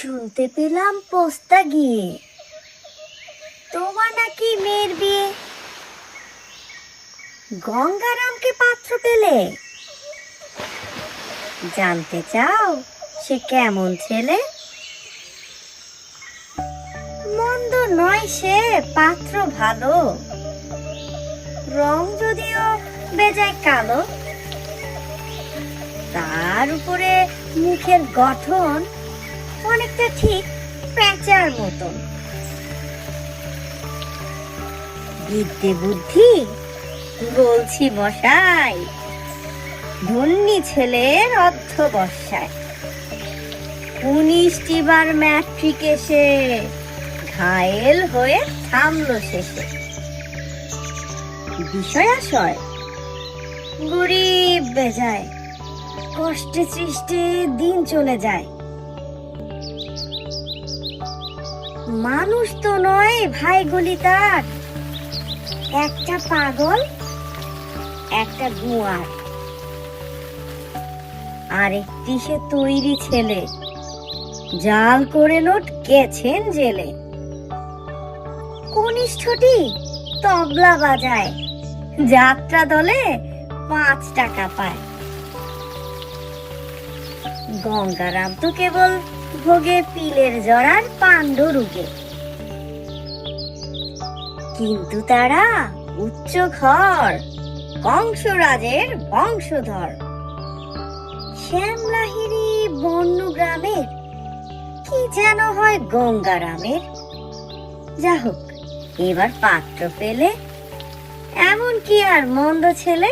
শুনতে পেলাম পোস্তা গিয়ে তোমার নাকি মেয়ের বিয়ে। গঙ্গারামকে পাত্র পেলে? জানতে চাও সে কেমন ছেলে? মন্দ নয় সে, পাত্র ভালো, রং যদিও বেজায় কালো। তার উপরে মুখের গঠন অনেকটা ঠিক প্যাঁচার মতন। বিদ্যে বুদ্ধি বলছি মশাই, ধন্যী ছেলের অধ্যবসায়। 19টি বার ম্যাট্রিক এসে ঘায়েল হয়ে থামলো শেষে। বিষয় আশয় গরিব বেজায়, কষ্টে সৃষ্টে দিন চলে যায়। মানুষ তো নয় ভাইগুলি তার, একটা পাগল একটা গুয়ার। আরেকটি সে তৈরি ছেলে, জাল করে লোট গেছেন জেলে। কনিষ্ঠটি তবলা বাজায়, যাত্রা দলে 5 টাকা পায়। গঙ্গারাম তো কেবল ভোগে পিলের জড়ার পাণ্ডুরুগে। কিন্তু তারা উচ্চ ঘর, কংসরাজের বংশধর। শ্যামলাহিরি বন্য গ্রামের, কি যেন হয় গঙ্গারামের। যা হোক, এবার পাত্র পেলে, এমন কি আর মন্দ ছেলে।